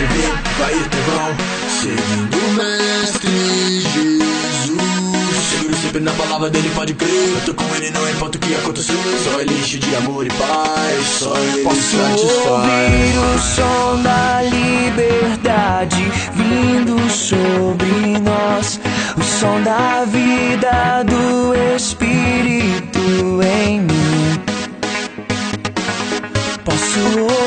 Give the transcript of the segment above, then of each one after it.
sempre vem, vai e trovão, seguindo o Mestre Jesus. Seguro sempre na palavra dele, pode crer. Eu tô com ele, não importa o que acontecer. Só ele enche de amor e paz, só ele satisfaz. Ouvir o som da liberdade vindo sobre nós, o som da vida do Espírito em mim. Posso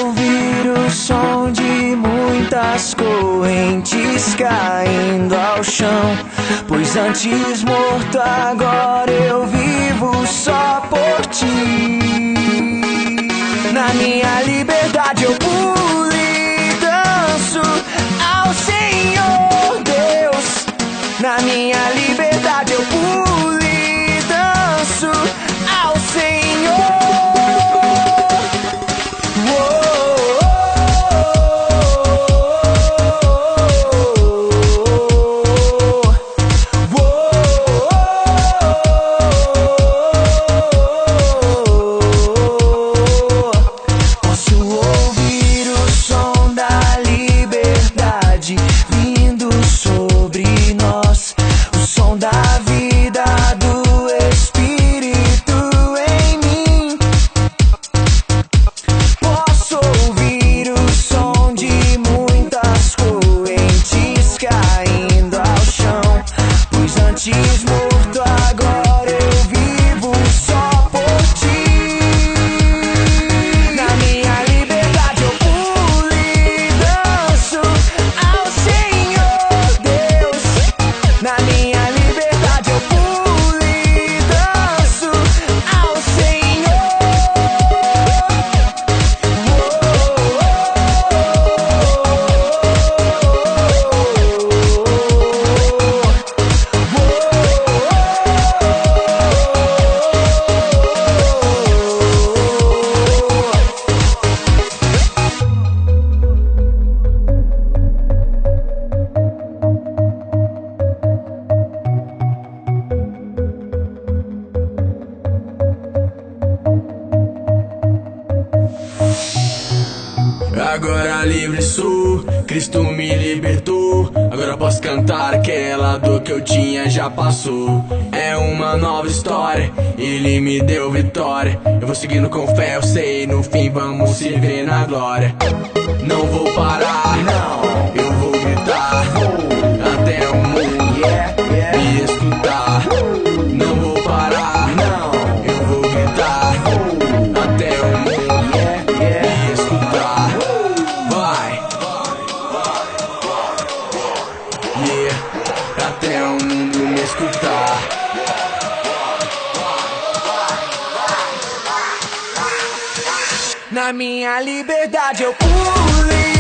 ouvir o som de muitas correntes caindo ao chão, pois antes morto agora eu vivo só por ti. Na minha liberdade eu pulo e danço ao Senhor Deus. Na minha liberdade eu pulo e danço ao Senhor. Agora livre sou, Cristo me libertou. Agora posso cantar, aquela dor que eu tinha já passou. É uma nova história, Ele me deu vitória. Eu vou seguindo com fé, eu sei, no fim vamos se ver na glória. Não vou parar, não, eu vou gritar até o mundo me escutar. Não vou parar, não, eu vou gritar até o mundo me escutar. Até o mundo me escutar. Na minha liberdade eu pulo.